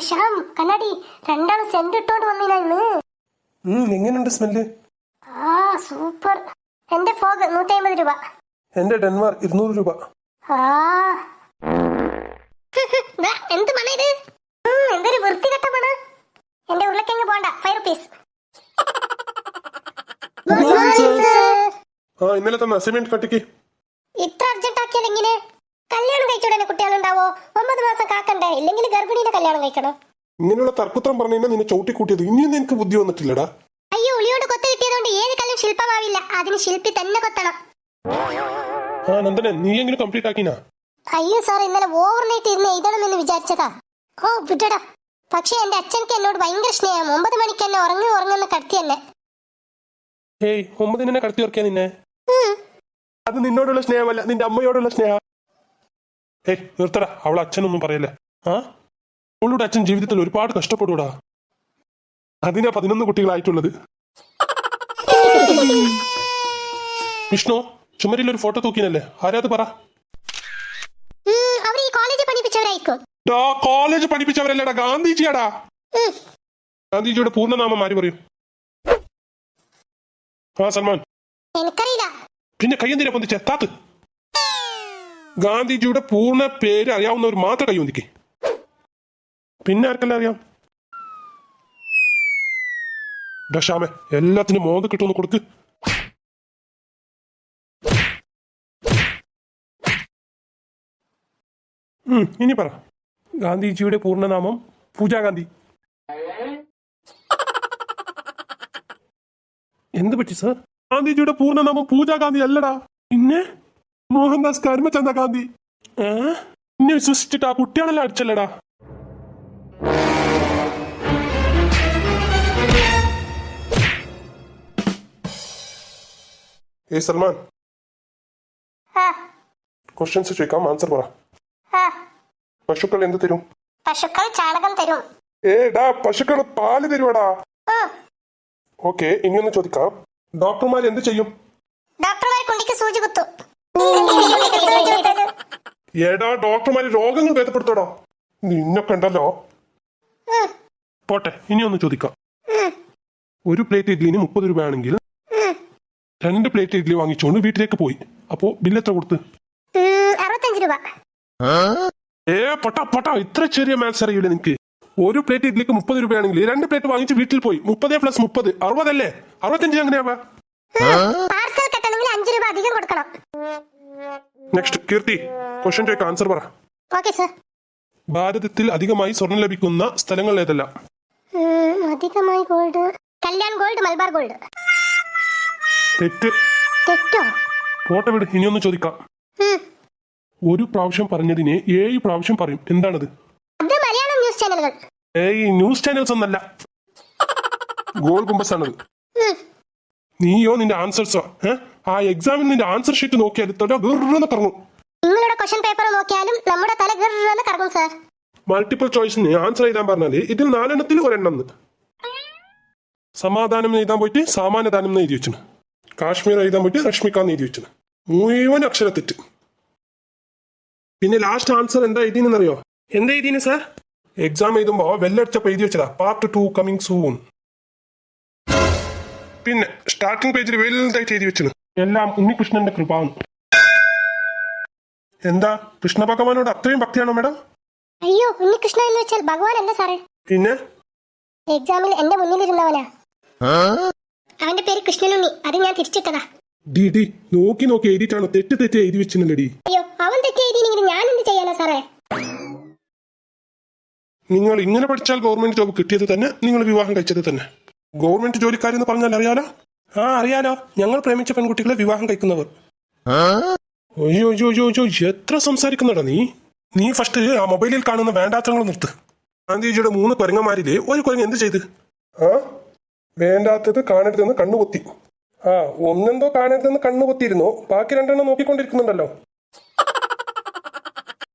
ശ്യാം കണ്ണാടി രണ്ടാളും സെന്റ് ഇട്ടോണ്ട് വന്നില്ല ഇന്ന്. എങ്ങനെയുണ്ട് സ്മെല്ല്? ആ സൂപ്പർ. എന്റെ ഫോഗ് 150 രൂപ. എന്റെ ഡെൻമാർ 200 രൂപ. ആ എന്ത് മണ ഇത്? എന്തൊരു വൃത്തികെട്ട മണ. എന്റെ ഉരുളക്കിഴങ്ങ് പോണ്ട 5 rupees. ഇന്നലെ തന്ന അസൈൻമെന്റ് കട്ടിക്ക്. ഇത്ര അർജന്റ് ആക്കിയാൽ എങ്ങനെ? കല്യാണം കഴിച്ചോടെ കുട്ടികളുണ്ടാവോ? 9 മാസം കാക്കണ്ടേ? ഇല്ലെങ്കിൽ ഗർഭിണീനെ കല്യാണം കഴിക്കണം. ഇങ്ങനെയുള്ള തർക്കുത്രം പറഞ്ഞാൽ നിന്നെ ചവിട്ടിക്കൂട്ടിയത് ഇനിയൊന്നും എനിക്ക് ബുദ്ധി വന്നിട്ടില്ലടാ. അയ്യോ, ഉളിയോട് കൊത്ത് കിട്ടിയതുകൊണ്ട് ഏത് കല്ലും ശില്പമാവില്ല. അതിന് ശില്പി തന്നെ കൊത്തണം. നന്ദനെ നീ എങ്കിലും കംപ്ലീറ്റ് ആക്കിനാ? അയ്യോ സാർ, ഇന്നലെ ഓവർ നൈറ്റ് ഇരുന്ന് എഴുതണമെന്ന് വിചാരിച്ചതാ. ഓ വിടടാ. പക്ഷെ എന്റെ അച്ഛനക്ക് എന്നോട് ഭയങ്കര സ്നേഹം. 9 മണിക്ക് എന്നെ ഉറങ്ങുന്ന കടത്തി തന്നെ. 9 കടത്തി ഉറക്കിയ നിന്നെ? അത് നിന്നോടുള്ള സ്നേഹമല്ല, നിന്റെ അമ്മയോടുള്ള സ്നേഹം. നിർത്തടാ, അവളെ അച്ഛനൊന്നും പറയല്ലേ. അവളുടെ അച്ഛൻ ജീവിതത്തിൽ ഒരുപാട് കഷ്ടപ്പെടൂടാ. അതിനാ 11 കുട്ടികളായിട്ടുള്ളത്. വിഷ്ണു, ചുമരിൽ ഒരു ഫോട്ടോ തൂക്കിനല്ലേ, ആരാത് പറ? കോളേജ് പഠിപ്പിച്ചവരല്ലടാ, ഗാന്ധിജിയാടാ. ഗാന്ധിജിയുടെ പൂർണ്ണനാമം ആര് പറയും? സൽമാൻ. എനിക്കറിയില്ല. പിന്നെ കയ്യെന്തിനാ പൊന്തിച്ച താത്ത്? ഗാന്ധിജിയുടെ പൂർണ്ണ പേര് അറിയാവുന്നവർ മാത്രം കൈ ഒന്നിക്കേ. പിന്നെ ആർക്കെല്ലാം അറിയാം? ഷാമെ, എല്ലാത്തിനും മോന്ത് കിട്ടുമെന്ന് കൊടുക്ക്. ഇനി പറ. ഗാന്ധിജിയുടെ പൂർണ്ണനാമം പൂജാ ഗാന്ധി. എന്ത് പറ്റി സർ? ഗാന്ധിജിയുടെ പൂർണ്ണനാമം പൂജാ ഗാന്ധി അല്ലടാ, പിന്നെ മോഹൻദാസ് കരംചന്ദ് ഗാന്ധി. എന്നെ വിശ്വസിച്ചിട്ട് ആ കുട്ടിയാണല്ലോ അടിച്ചല്ലടാ. സൽമാൻ, ക്വസ്റ്റ്യൻസ് ചോദിക്കാം, ആൻസർ പറ. പശുക്കൾ എന്ത് തരും? പശുക്കൾ ചാണകം തരും. പശുക്കൾ പാല് തരുവാടാ. ഓക്കെ, ഇനിയൊന്ന് ചോദിക്കാം. ഡോക്ടർമാർ എന്ത് ചെയ്യും? ഡോക്ടർമാർ കുണ്ടിക്ക് സൂചി കുത്തും. ഡോക്ടർമാര് രോഗങ്ങൾ ഭേദപ്പെടുത്തോടോ. നിന്നൊക്കെ ഉണ്ടല്ലോ. പോട്ടെ, ഇനിയൊന്ന് ചോദിക്കാം. ഒരു പ്ലേറ്റ് ഇഡ്ലിന് 30 രൂപയാണെങ്കിൽ 2 പ്ലേറ്റ് ഇഡ്ലി വാങ്ങിച്ചോണ്ട് വീട്ടിലേക്ക് പോയി. അപ്പോ ബില്ല് എത്ര കൊടുത്ത്? 65 രൂപ. പൊട്ടാ, ഇത്ര ചെറിയ മാത്സ് അറിയില്ല നിനക്ക്. ഒരു പ്ലേറ്റ് ഇഡ്ലിക്ക് 30 രൂപയാണെങ്കിൽ 2 പ്ലേറ്റ് വാങ്ങിച്ച് വീട്ടിൽ പോയി. 30 + 30 60 അല്ലേ? 65 എങ്ങനെയാവാ? പാർസൽ കെട്ടണമെങ്കിൽ 5 രൂപ അധികം കൊടുക്കണം. നെക്സ്റ്റ്, കീർത്തി, ക്വസ്റ്റ്യൻ ചോദിക്കാം, ആൻസർ പറ. Okay sir. ഭാരതത്തിൽ അധികമായി സ്വർണം ലഭിക്കുന്ന സ്ഥലങ്ങൾ ഏതെല്ലാം? അധികമായി gold. Kalyan gold, Malabar gold. തെറ്റോ? പോട്ടെ വിട്, ഇനിയൊന്ന് ചോദിക്കാം. ഒരു പ്രാവശ്യം പറഞ്ഞതിനെ 7 പ്രാവശ്യം പറയും, എന്താണത്? മലയാളം ന്യൂസ് ചാനലുകൾ. ന്യൂസ് ചാനൽസ് ഒന്നല്ല, ഗോൾ ഗുംബസ് ആണത്. നീയോ നിന്റെ ആൻസേഴ്സോ? ആ എക്സാമിൽ നിന്റെ ആൻസർ ഷീറ്റ് നോക്കിയാൽ കറങ്ങും. നിങ്ങളുടെ ക്വസ്റ്റ്യൻ പേപ്പർ നോക്കിയാലും നമ്മുടെ തല കറങ്ങും സാർ. മൾട്ടിപ്പിൾ ചോയ്സിന് ആൻസർ എഴുതാൻ പറഞ്ഞാല് ഇതിൽ 4 എണ്ണത്തിൽ 1 എണ്ണം. സമാധാനം എഴുതാൻ പോയിട്ട് സാമാന്യദാനം എഴുതി വെച്ചു. കാശ്മീർ എഴുതാൻ പോയിട്ട് രശ്മിക്കാന്ന് എഴുതി വെച്ചു. മുഴുവൻ അക്ഷരത്തെറ്റ്. പിന്നെ ലാസ്റ്റ് ആൻസർ എന്താ എഴുതിയെന്നറിയോ? എന്താ എഴുതിന് സാർ? എക്സാം എഴുതുമ്പോ വെല്ലടിച്ചപ്പോ എഴുതി വെച്ചതാ, പാർട്ട് 2 കമ്മിങ് സൂൺ. പിന്നെ സ്റ്റാർട്ടിംഗ് പേജിൽ വലുതായിട്ട് എഴുതി വെച്ചു, എല്ലാം ഉണ്ണികൃഷ്ണന്റെ കൃപാണ്. എന്താ, കൃഷ്ണ ഭഗവാനോട് അത്രയും ഭക്തിയാണോ മാഡം? അയ്യോ, ഉണ്ണികൃഷ്ണ എന്ന് വെച്ചാൽ ഭഗവാൻ അല്ല സാറേ. പിന്നെ എക്സാമിൽ എന്റെ മുന്നിലിരുന്നവനാ. അവന്റെ പേര് കൃഷ്ണനുണ്ണി. അത് ഞാൻ തിരിച്ചിട്ടതാ. നോക്കി എഴുതിയിട്ടാണോ? തെറ്റ് എഴുതി വെച്ചില്ലടി. അയ്യോ, അവൻ തെറ്റ് എഴുതിയെങ്കിൽ ഞാൻ എന്ത് ചെയ്യാനാ സാറേ? നിങ്ങൾ ഇങ്ങനെ പഠിച്ചാൽ ഗവൺമെന്റ് ജോബ് കിട്ടിയത് തന്നെ, നിങ്ങൾ വിവാഹം കഴിച്ചത് തന്നെ. ഗവൺമെന്റ് ജോലിക്കാരെന്ന് പറഞ്ഞാൽ അറിയാലോ? അറിയാലോ, ഞങ്ങൾ പ്രേമിച്ച പെൺകുട്ടികളെ വിവാഹം കഴിക്കുന്നവർ. അയ്യോ, എത്ര സംസാരിക്കുന്നടാ നീ ഫസ്റ്റ് ആ മൊബൈലിൽ കാണുന്ന വേണ്ടാത്തങ്ങൾ നിർത്ത്. ഗാന്ധിജിയുടെ 3 കുരങ്ങന്മാരിലെ ഒരു കുരങ്ങ് എന്ത് ചെയ്ത്? വേണ്ടാത്തത് കാണരുതെന്ന് കണ്ണുപൊത്തി. ഒന്നെന്തോ കാണരുതെന്ന് കണ്ണുപൊത്തിയിരുന്നോ, ബാക്കി 2 എണ്ണം നോക്കിക്കൊണ്ടിരിക്കുന്നുണ്ടല്ലോ.